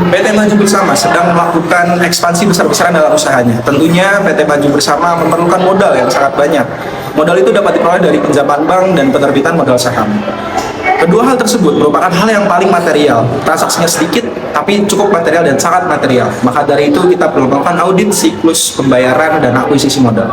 PT Maju Bersama sedang melakukan ekspansi besar-besaran dalam usahanya. Tentunya PT Maju Bersama memerlukan modal yang sangat banyak. Modal itu dapat diperoleh dari pinjaman bank dan penerbitan modal saham. Kedua hal tersebut merupakan hal yang paling material. Transaksinya sedikit, tapi cukup material dan sangat material. Maka dari itu kita perlu melakukan audit siklus pembayaran dan akuisisi modal.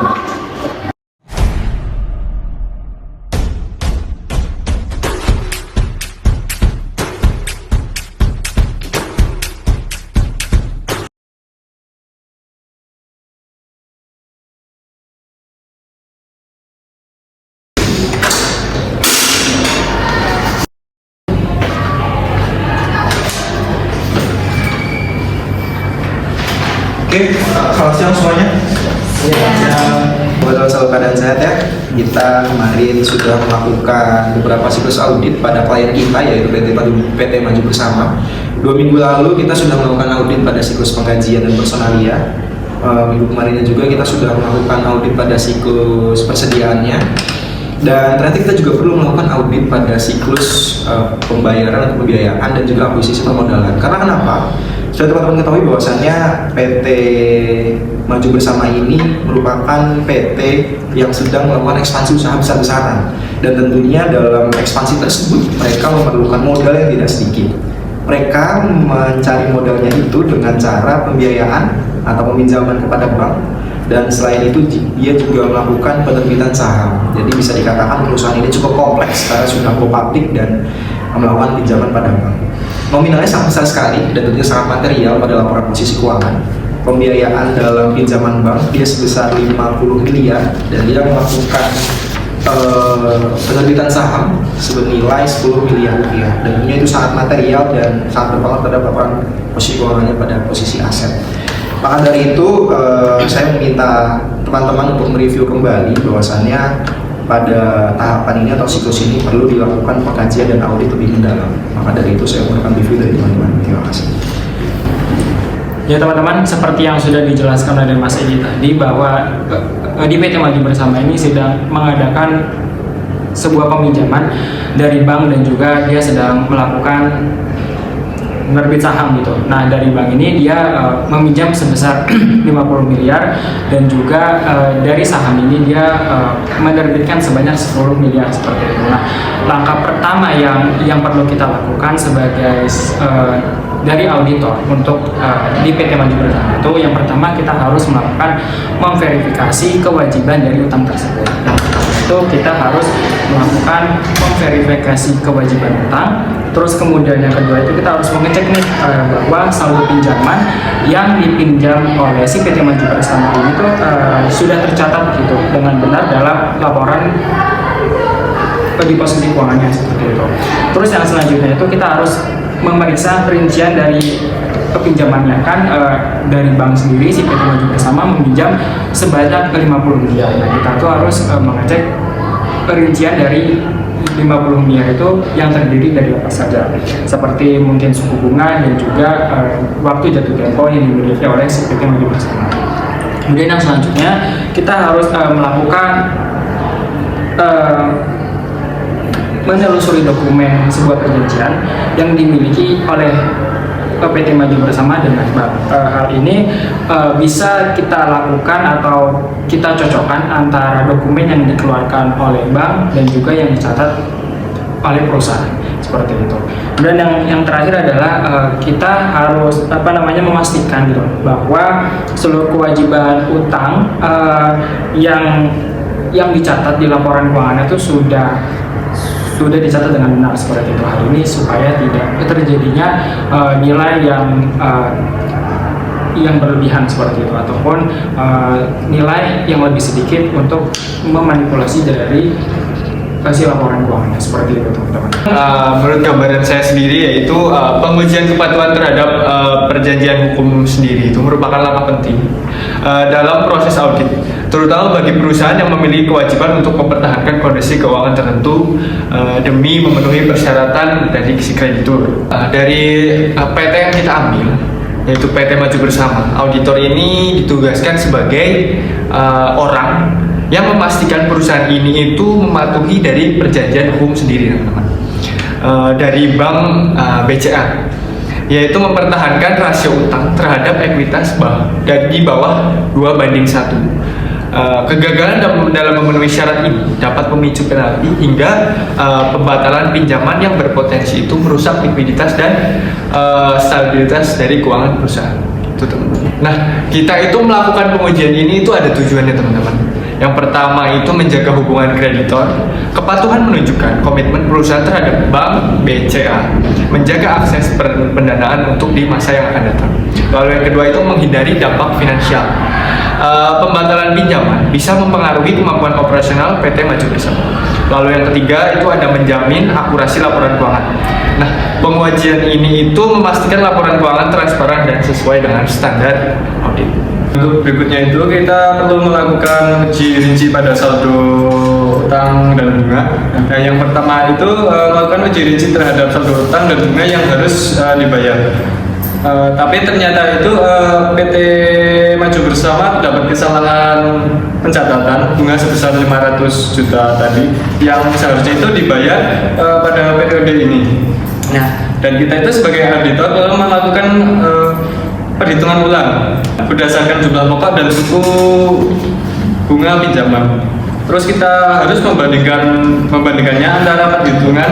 Oke, selamat siang semuanya. Semoga selalu keadaan sehat ya. Kita kemarin sudah melakukan beberapa siklus audit pada klien kita, yaitu PT Maju Bersama. 2 minggu lalu kita sudah melakukan audit pada siklus penggajian dan personalia. Minggu kemarinnya juga kita sudah melakukan audit pada siklus persediaannya. Dan ternyata kita juga perlu melakukan audit pada siklus pembayaran atau pembiayaan dan juga akuisisi permodalan. Karena kenapa? Sudah teman-teman ketahui bahwasannya PT Maju Bersama ini merupakan PT yang sedang melakukan ekspansi usaha besar-besaran, dan tentunya dalam ekspansi tersebut mereka memerlukan modal yang tidak sedikit. Mereka mencari modalnya itu dengan cara pembiayaan atau peminjaman kepada bank, dan selain itu dia juga melakukan penerbitan saham. Jadi bisa dikatakan perusahaan ini cukup kompleks karena sudah go public dan melakukan pinjaman pada bank. Nominalnya sangat besar sekali dan tentunya sangat material pada laporan posisi keuangan. Pembiayaan dalam pinjaman bank dia sebesar 50 miliar dan dia melakukan penerbitan saham senilai 10 miliar rupiah, dan tentunya itu sangat material dan sangat berpengaruh terhadap laporan posisi keuangannya pada posisi aset. Maka dari itu saya meminta teman-teman untuk mereview kembali bahwasannya pada tahapan ini atau siklus ini perlu dilakukan pengkajian dan audit lebih mendalam. Maka dari itu saya mohon review dari teman-teman. Terima kasih. Ya teman-teman, seperti yang sudah dijelaskan oleh Mas Edi tadi, bahwa di PT Maju Bersama ini sedang mengadakan sebuah peminjaman dari bank dan juga dia sedang melakukan menerbit saham gitu. Nah, dari bank ini dia meminjam sebesar 50 miliar dan juga dari saham ini dia menerbitkan sebanyak 10 miliar seperti itu. Nah, langkah pertama yang perlu kita lakukan sebagai dari auditor untuk di PT Maju Bersama itu, yang pertama kita harus melakukan memverifikasi kewajiban dari utang tersebut. Nah, itu kita harus melakukan memverifikasi kewajiban utang. Terus kemudian yang kedua itu kita harus mengecek nih bahwa saldo pinjaman yang dipinjam oleh si PT Maju Bersama ini tuh sudah tercatat gitu dengan benar dalam laporan di posisi keuangannya seperti itu. Terus yang selanjutnya itu kita harus memeriksa rincian dari pinjamannya, kan dari bank sendiri si PT Maju Bersama meminjam sebanyak 50 miliar. Nah, kita tuh harus mengecek rincian dari 50 miliar itu yang terdiri dari apa saja, seperti mungkin suku bunga dan juga waktu jatuh tempo yang dimiliki oleh si PT Maju Bersama. Kemudian yang selanjutnya kita harus melakukan menelusuri dokumen sebuah perjanjian yang dimiliki oleh PT Maju Bersama dengan bank. Hal ini bisa kita lakukan atau kita cocokkan antara dokumen yang dikeluarkan oleh bank dan juga yang dicatat oleh perusahaan seperti itu. Dan yang terakhir adalah kita harus memastikan gitu bahwa seluruh kewajiban utang yang dicatat di laporan keuangan itu sudah dicatat dengan benar seperti itu. Hal ini supaya tidak terjadinya nilai yang berlebihan seperti itu, ataupun nilai yang lebih sedikit untuk memanipulasi dari hasil laporan keuangannya seperti itu teman-teman. Menurut gambaran saya sendiri, yaitu pengujian kepatuhan terhadap perjanjian hukum sendiri itu merupakan langkah penting dalam proses audit, terutama bagi perusahaan yang memiliki kewajiban untuk mempertahankan kondisi keuangan tertentu demi memenuhi persyaratan dari si kreditur. Dari PT yang kita ambil, yaitu PT Maju Bersama, auditor ini ditugaskan sebagai orang yang memastikan perusahaan ini itu mematuhi dari perjanjian hukum sendiri, teman-teman. Dari Bank BCA. yaitu mempertahankan rasio utang terhadap ekuitas dan di bawah 2:1. Kegagalan dalam memenuhi syarat ini dapat memicu penalti hingga pembatalan pinjaman yang berpotensi itu merusak likuiditas dan stabilitas dari keuangan perusahaan. Itu teman-teman. Nah, kita itu melakukan pengujian ini itu ada tujuannya teman-teman. Yang pertama itu menjaga hubungan kreditor. Kepatuhan menunjukkan komitmen perusahaan terhadap bank BCA, menjaga akses pendanaan untuk di masa yang akan datang. Lalu yang kedua itu menghindari dampak finansial. Pembatalan pinjaman bisa mempengaruhi kemampuan operasional PT Maju Bersama. Lalu yang ketiga itu ada menjamin akurasi laporan keuangan. Nah, pengujian ini itu memastikan laporan keuangan transparan dan sesuai dengan standar audit. Untuk berikutnya itu kita perlu melakukan uji rinci pada saldo utang dan bunga. Nah, yang pertama itu melakukan uji rinci terhadap saldo utang dan bunga yang harus dibayar. Tapi ternyata itu PT Maju Bersama dapat kesalahan pencatatan bunga sebesar 500 juta tadi yang seharusnya itu dibayar pada periode ini. Nah, dan kita itu sebagai auditor lalu melakukan perhitungan ulang berdasarkan jumlah pokok dan suku bunga pinjaman. Terus kita harus membandingkannya antara perhitungan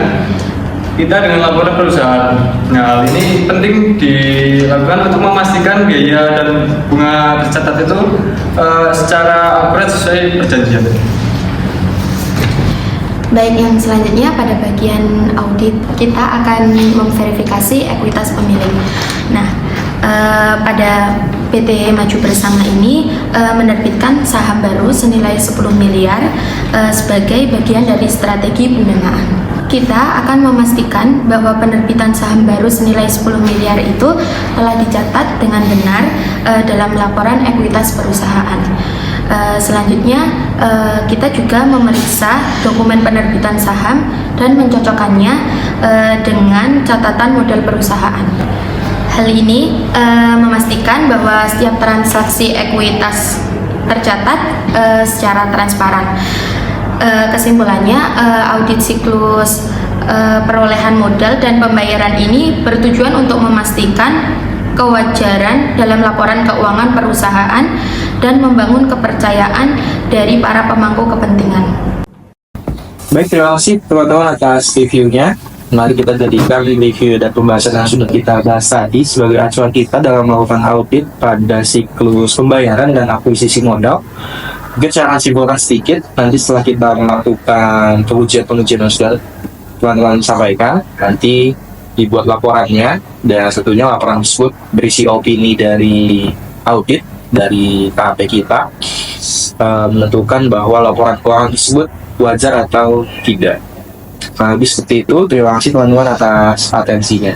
kita dengan laporan perusahaan. Nah, hal ini penting dilakukan untuk memastikan biaya dan bunga tercatat itu secara akurat sesuai perjanjian. Baik, yang selanjutnya pada bagian audit kita akan memverifikasi ekuitas pemilik. Nah, pada PT Maju Bersama ini menerbitkan saham baru senilai 10 miliar sebagai bagian dari strategi pendanaan. Kita akan memastikan bahwa penerbitan saham baru senilai 10 miliar itu telah dicatat dengan benar dalam laporan ekuitas perusahaan. Selanjutnya kita juga memeriksa dokumen penerbitan saham dan mencocokkannya dengan catatan modal perusahaan. Hal ini memastikan bahwa setiap transaksi ekuitas tercatat secara transparan. Kesimpulannya, audit siklus perolehan modal dan pembayaran ini bertujuan untuk memastikan kewajaran dalam laporan keuangan perusahaan dan membangun kepercayaan dari para pemangku kepentingan. Baik, terima kasih teman-teman atas reviewnya. Mari kita jadikan review dan pembahasan yang sudah kita bahas tadi sebagai acuan kita dalam melakukan audit pada siklus pembayaran dan akuisisi modal. Mungkin saya akan simpulkan sedikit, nanti setelah kita melakukan pengujian yang sudah teman-teman sampaikan, nanti dibuat laporannya, dan tentunya laporan tersebut berisi opini dari audit, dari KAP kita, menentukan bahwa laporan keuangan tersebut wajar atau tidak. Nah, habis seperti itu, terima kasih teman-teman atas atensinya.